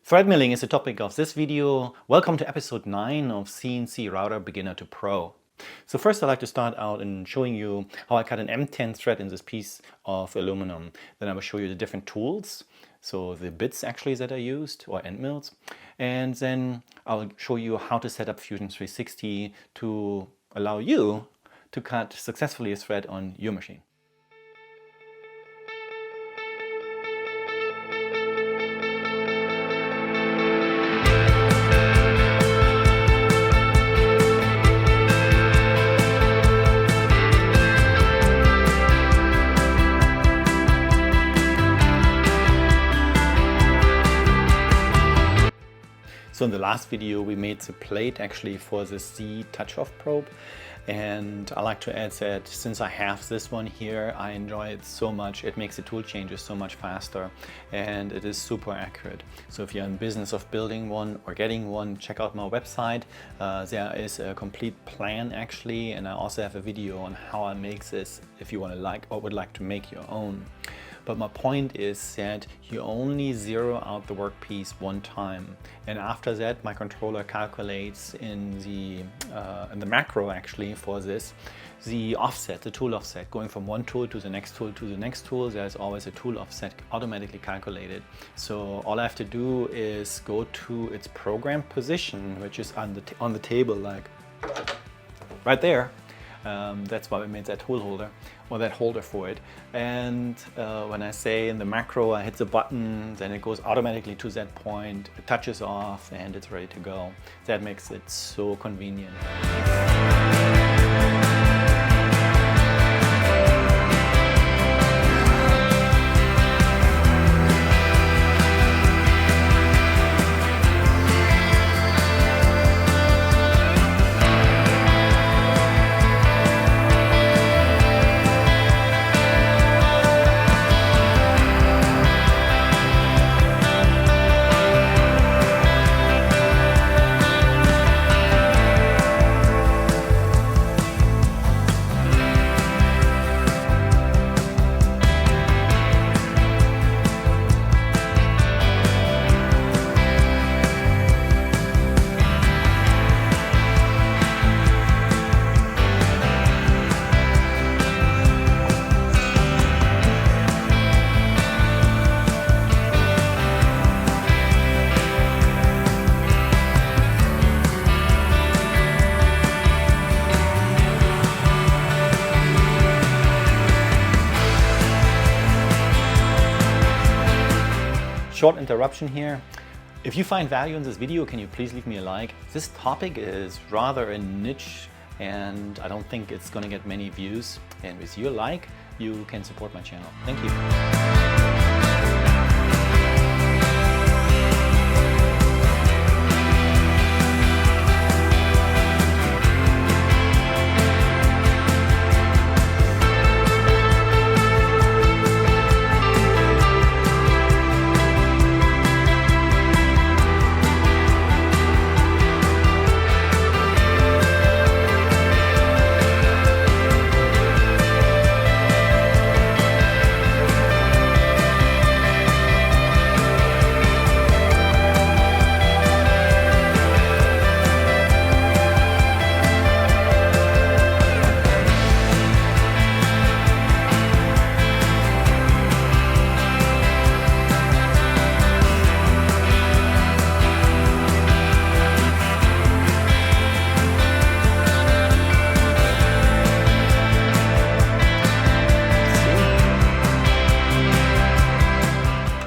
Thread milling is the topic of this video. Welcome to episode 9 of CNC Router Beginner to Pro. So first I'd like to start out in showing you how I cut an M10 thread in this piece of aluminum. Then I will show you the different tools, so the bits actually that I used, or end mills. And then I'll show you how to set up Fusion 360 to allow you to cut successfully a thread on your machine. So in the last video we made the plate actually for the C touch-off probe, and I like to add that since I have this one here, I enjoy it so much. It makes the tool changes so much faster and it is super accurate. So if you're in business of building one or getting one, check out my website. There is a complete plan actually, and I also have a video on how I make this if you want to would like to make your own. But my point is that you only zero out the workpiece one time, and after that my controller calculates in the macro actually for this the offset, the tool offset, going from one tool to the next tool to the next tool. There's always a tool offset automatically calculated. So all I have to do is go to its program position, which is on the table, like right there. That's why we made that tool holder, or that holder for it. And when I say in the macro I hit the button, then it goes automatically to that point, it touches off, and it's ready to go. That makes it so convenient. Short interruption here. If you find value in this video, can you please leave me a like? This topic is rather a niche and I don't think it's gonna get many views. And with your like, you can support my channel. Thank you.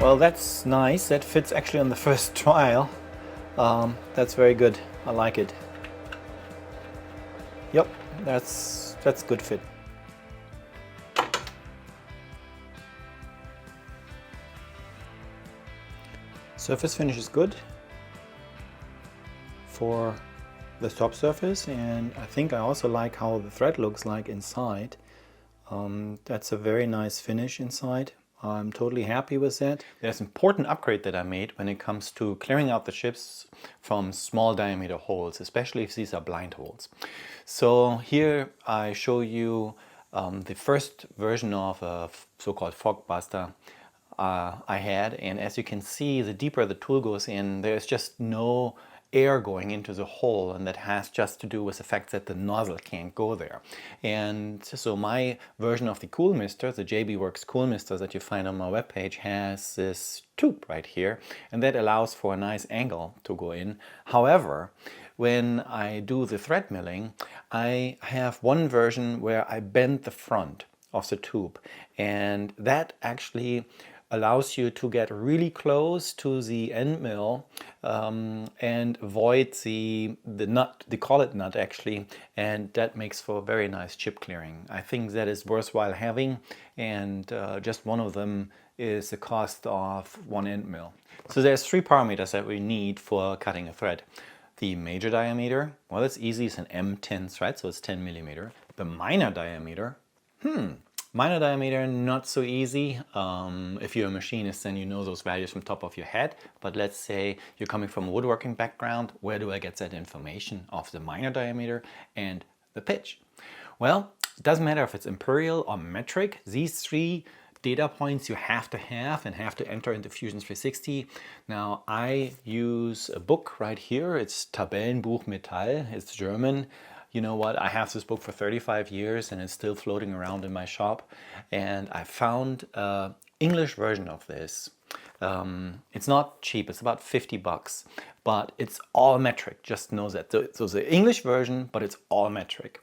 Well, that's nice. That fits actually on the first trial. That's very good. I like it. Yep, that's good fit. Surface finish is good for the top surface, and I think I also like how the thread looks like inside. That's a very nice finish inside. I'm totally happy with that. There's an important upgrade that I made when it comes to clearing out the chips from small diameter holes, especially if these are blind holes. So here I show you the first version of a so-called fog buster I had, and as you can see, the deeper the tool goes in, there's just no air going into the hole, and that has just to do with the fact that the nozzle can't go there. And so my version of the Cool Mister, the JBWorx Cool Mister that you find on my webpage, has this tube right here, and that allows for a nice angle to go in. However, when I do the thread milling, I have one version where I bend the front of the tube, and that actually allows you to get really close to the end mill and avoid the nut, the collet nut actually, and that makes for very nice chip clearing. I think that is worthwhile having, and just one of them is the cost of one end mill. So there's 3 parameters that we need for cutting a thread. The major diameter, well, that's easy, it's an M10 thread, so it's 10 millimeter. The minor diameter, minor diameter, not so easy. If you're a machinist, then you know those values from top of your head. But let's say you're coming from a woodworking background, where do I get that information of the minor diameter and the pitch? Well, it doesn't matter if it's imperial or metric. These 3 data points you have to have and have to enter into Fusion 360. Now, I use a book right here. It's Tabellenbuch Metall. It's German. You know what, I have this book for 35 years and it's still floating around in my shop, and I found an English version of this. It's not cheap, it's about 50 bucks, but it's all metric, just know that. So it's the English version, but it's all metric.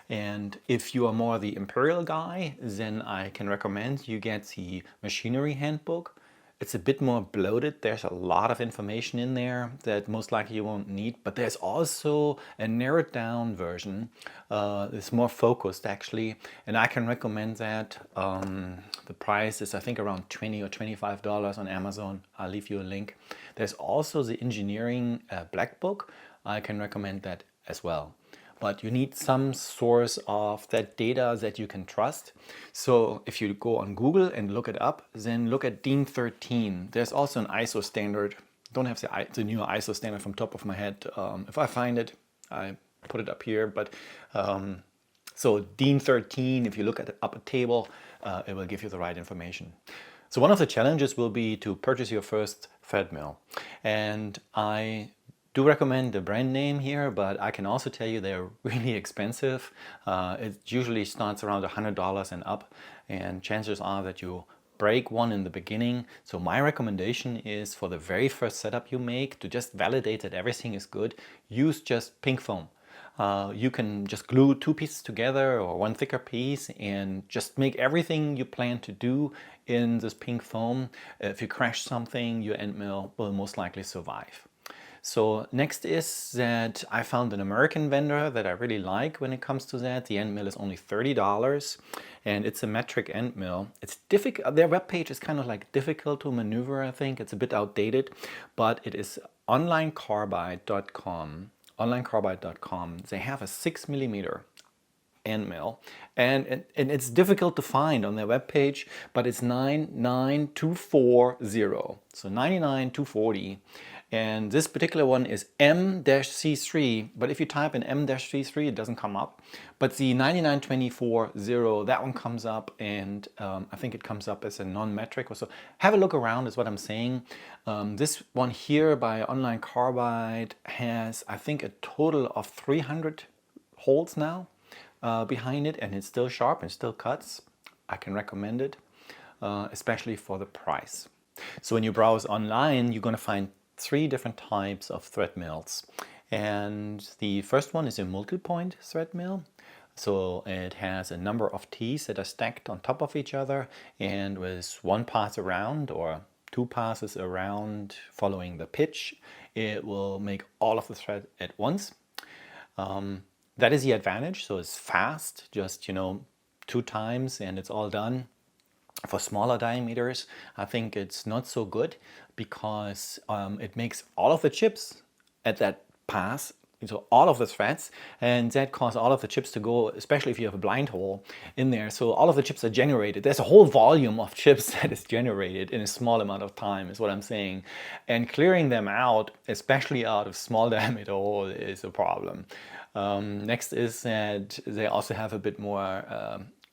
And if you are more the imperial guy, then I can recommend you get the machinery handbook. It's a bit more bloated. There's a lot of information in there that most likely you won't need, but there's also a narrowed down version. It's more focused actually, and I can recommend that. The price is I think around $20 or $25 on Amazon. I'll leave you a link. There's also the engineering black book. I can recommend that as well. But you need some source of that data that you can trust. So if you go on Google and look it up, then look at DIN 13. There's also an ISO standard. Don't have the new ISO standard from top of my head. If I find it, I put it up here. But so DIN 13, if you look at up a table, it will give you the right information. So one of the challenges will be to purchase your first thread mill. And I do recommend the brand name here, but I can also tell you they're really expensive. It usually starts around $100 and up, and chances are that you break one in the beginning. So my recommendation is, for the very first setup you make, to just validate that everything is good, use just pink foam. You can just glue 2 pieces together or 1 thicker piece and just make everything you plan to do in this pink foam. If you crash something, your end mill will most likely survive. So next is that I found an American vendor that I really like when it comes to that. The end mill is only $30 and it's a metric end mill. It's difficult. Their webpage is kind of like difficult to maneuver, I think. It's a bit outdated, but it is onlinecarbide.com. Onlinecarbide.com. They have a 6 millimeter end mill, and it's difficult to find on their webpage, but it's 99240. So 99240. And this particular one is M-C3, but if you type in M-C3, it doesn't come up. But the 99240, that one comes up, and I think it comes up as a non-metric or so. Have a look around is what I'm saying. This one here by Online Carbide has, I think, a total of 300 holes now behind it, and it's still sharp and still cuts. I can recommend it, especially for the price. So when you browse online, you're going to find 3 different types of thread mills, and the first one is a multi-point thread mill. So it has a number of teeth that are stacked on top of each other, and with 1 pass around or 2 passes around following the pitch, it will make all of the thread at once. That is the advantage. So it's fast, just 2 times and it's all done. For smaller diameters, I think it's not so good, because it makes all of the chips at that pass, so all of the threads, and that causes all of the chips to go, especially if you have a blind hole in there. So all of the chips are generated. There's a whole volume of chips that is generated in a small amount of time, is what I'm saying. And clearing them out, especially out of small diameter hole, is a problem. Next is that they also have a bit more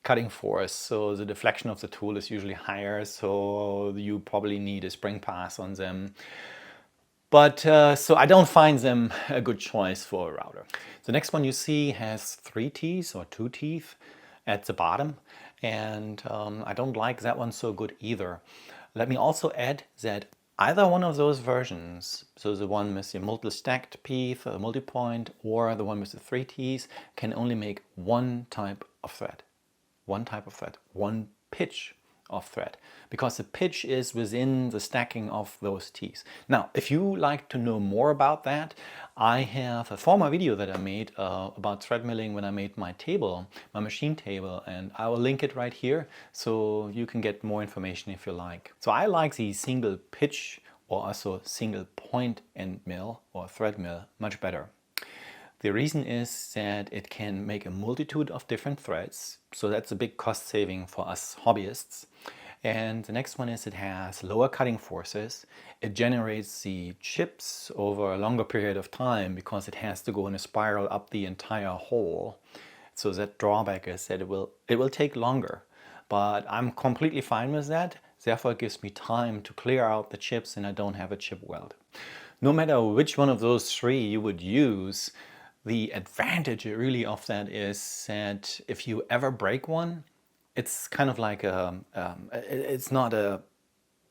cutting force, so the deflection of the tool is usually higher, so you probably need a spring pass on them. But so I don't find them a good choice for a router. The next one you see has 3 teeth or 2 teeth at the bottom, and I don't like that one so good either. Let me also add that either one of those versions, so the one with the multi-stacked teeth, multi-point, or the one with the 3 teeth, can only make one type of thread. One type of thread, one pitch of thread, because the pitch is within the stacking of those teeth. Now, if you like to know more about that, I have a former video that I made about thread milling when I made my table, my machine table, and I will link it right here so you can get more information if you like. So I like the single pitch or also single point end mill or thread mill much better. The reason is that it can make a multitude of different threads, so that's a big cost saving for us hobbyists. And the next one is it has lower cutting forces. It generates the chips over a longer period of time because it has to go in a spiral up the entire hole. So that drawback is that it will take longer, but I'm completely fine with that. Therefore it gives me time to clear out the chips and I don't have a chip weld. No matter which one of those 3 you would use, the advantage really of that is that if you ever break one, it's kind of like it's not a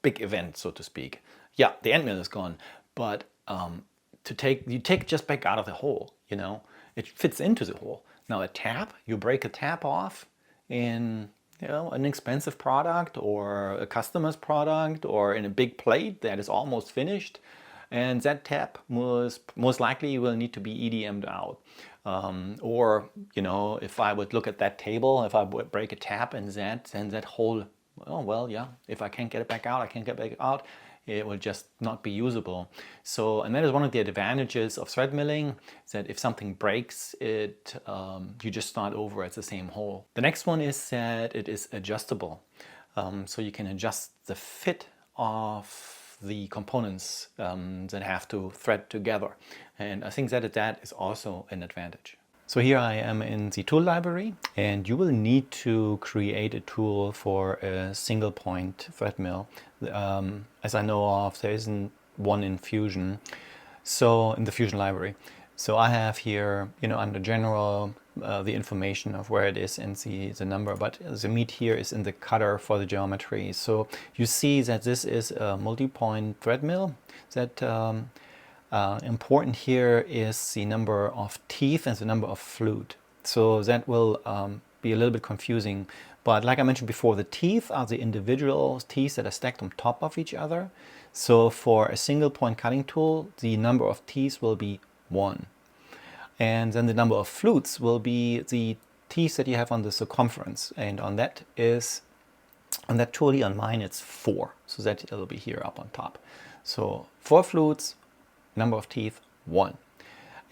big event, so to speak. Yeah, the end mill is gone, but you take it just back out of the hole, you know, it fits into the hole. Now a tap, you break a tap off in, you know, an expensive product or a customer's product or in a big plate that is almost finished. And that tap most likely will need to be EDM'd out. Or, you know, if I would look at that table, if I would break a tap in that, then that whole, oh, well, yeah, if I can't get it back out, I can't get it back out, it will just not be usable. So, and that is one of the advantages of thread milling, that if something breaks, you just start over at the same hole. The next one is that it is adjustable. So you can adjust the fit of the components that have to thread together, and I think that is also an advantage. So here I am in the tool library, and you will need to create a tool for a single point thread mill. As I know of, there isn't one in Fusion, so in the Fusion library. So I have here, you know, under general, the information of where it is and the number, but the meat here is in the cutter for the geometry. So you see that this is a multi-point thread mill. That important here is the number of teeth and the number of flute. So that will be a little bit confusing. But like I mentioned before, the teeth are the individual teeth that are stacked on top of each other. So for a single point cutting tool, the number of teeth will be 1. And then the number of flutes will be the teeth that you have on the circumference. And on that tool here, on mine, it's 4. So that it'll be here up on top. So 4 flutes, number of teeth, 1.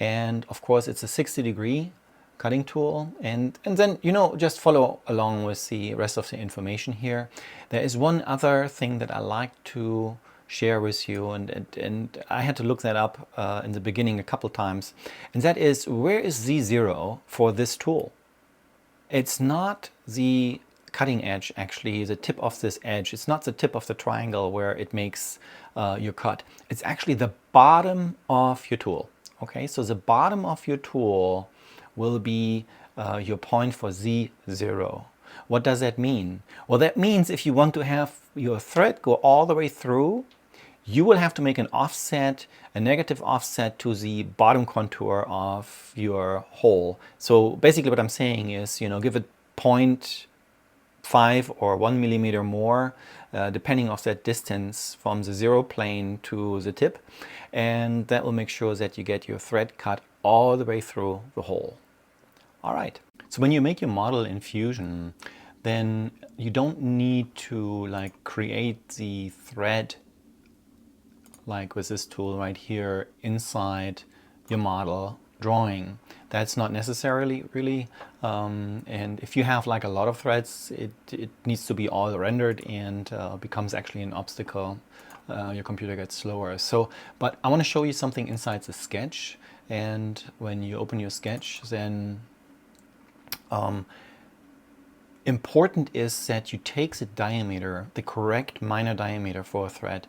And of course, it's a 60-degree cutting tool. And then, you know, just follow along with the rest of the information here. There is one other thing that I like to share with you, and I had to look that up in the beginning a couple times, and that is, where is Z0 for this tool? It's not the cutting edge, actually, the tip of this edge. It's not the tip of the triangle where it makes your cut. It's actually the bottom of your tool. Okay, so the bottom of your tool will be your point for Z0. What does that mean? Well, that means if you want to have your thread go all the way through, you will have to make an offset, a negative offset to the bottom contour of your hole. So basically what I'm saying is, you know, give it 0.5 or 1 millimeter more, depending on that distance from the 0 plane to the tip. And that will make sure that you get your thread cut all the way through the hole. All right. So when you make your model in Fusion, then you don't need to like create the thread like with this tool right here inside your model drawing. That's not necessarily really, and if you have like a lot of threads, it needs to be all rendered and becomes actually an obstacle. Your computer gets slower. So, but I want to show you something inside the sketch, and when you open your sketch, then Important is that you take the diameter, the correct minor diameter for a thread.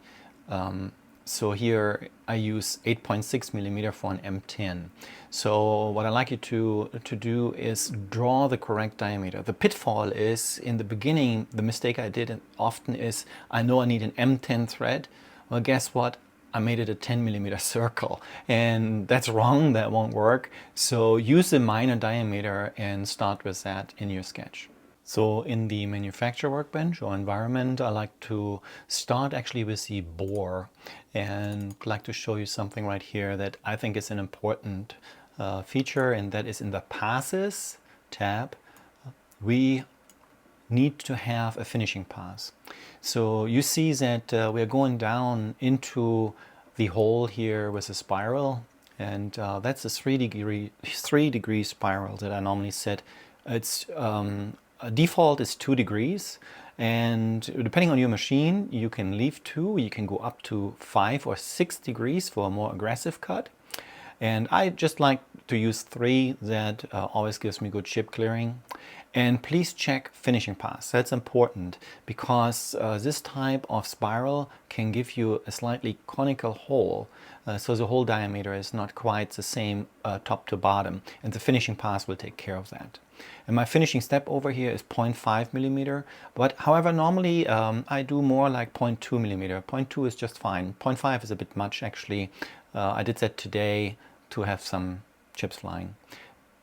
So here I use 8.6 millimeter for an M10. So what I like you to do is draw the correct diameter. The pitfall is in the beginning, the mistake I did often is I know I need an M10 thread. Well, guess what? I made it a 10 millimeter circle, and that's wrong. That won't work. So use the minor diameter and start with that in your sketch. So in the manufacturer workbench or environment, I like to start actually with the bore, and like to show you something right here that I think is an important feature, and that is in the passes tab. We need to have a finishing pass. So you see that we're going down into the hole here with a spiral, and that's a 3-degree spiral that I normally set. It's default is 2 degrees, and depending on your machine you can leave 2, you can go up to 5 or 6 degrees for a more aggressive cut, and I just like to use 3. That always gives me good chip clearing. And please check finishing pass. That's important because this type of spiral can give you a slightly conical hole. So the hole diameter is not quite the same top to bottom, and the finishing pass will take care of that. And my finishing step over here is 0.5 millimeter, but however normally I do more like 0.2 millimeter. 0.2 is just fine. 0.5 is a bit much actually. I did that today to have some chips flying.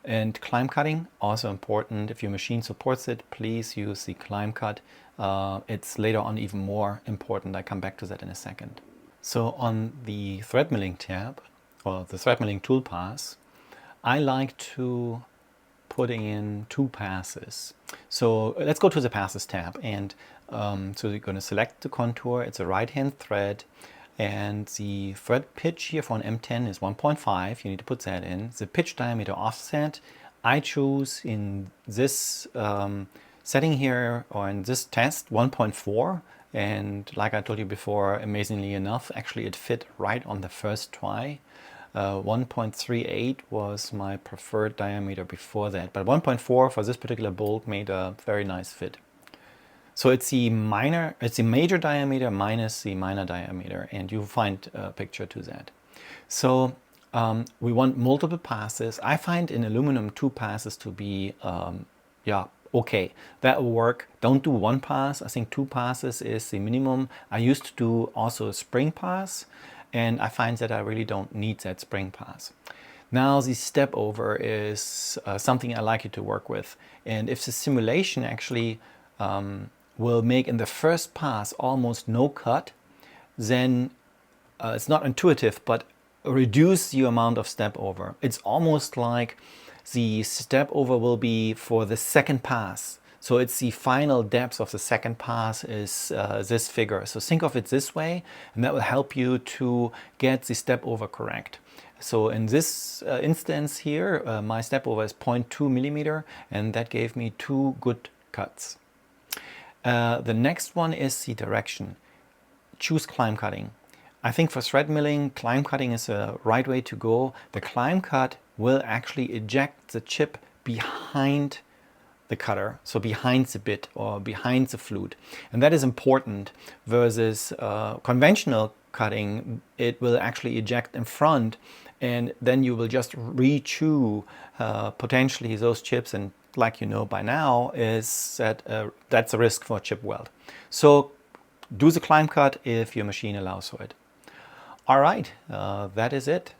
And climb cutting, also important. If your machine supports it, please use the climb cut. It's later on even more important. I come back to that in a second. So on the thread milling tab, or the thread milling toolpath, I like to put in 2 passes. So let's go to the passes tab, and so you're going to select the contour. It's a right-hand thread, and the thread pitch here for an M10 is 1.5. You need to put that in. The pitch diameter offset, I choose in this setting here, or in this test, 1.4. And like I told you before, amazingly enough, actually it fit right on the first try. 1.38 was my preferred diameter before that, but 1.4 for this particular bolt made a very nice fit. So it's the major diameter minus the minor diameter, and you'll find a picture to that. So we want multiple passes. I find in aluminum 2 passes to be, okay, that will work. Don't do 1 pass. I think 2 passes is the minimum. I used to do also a spring pass, and I find that I really don't need that spring pass. Now the step over is something I like you to work with. And if the simulation actually will make in the first pass almost no cut, then it's not intuitive, but reduce the amount of step over. It's almost like the step over will be for the second pass. So it's the final depth of the second pass is this figure. So think of it this way, and that will help you to get the step over correct. So in this instance here, my step over is 0.2 millimeter, and that gave me 2 good cuts. The next one is the direction. Choose climb cutting. I think for thread milling, climb cutting is a right way to go. The climb cut will actually eject the chip behind the cutter, so behind the bit or behind the flute. And that is important versus conventional cutting. It will actually eject in front, and then you will just re-chew potentially those chips, and like you know by now, is that that's a risk for chip weld. So do the climb cut if your machine allows for it. All right, that is it.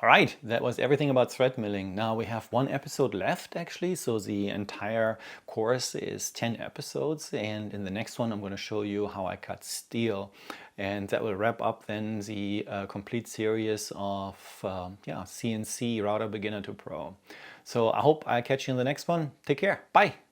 All right, that was everything about thread milling. Now we have 1 episode left actually, so the entire course is 10 episodes, and in the next one I'm going to show you how I cut steel, and that will wrap up then the complete series of CNC Router Beginner to Pro. So I hope I catch you in the next one. Take care. Bye.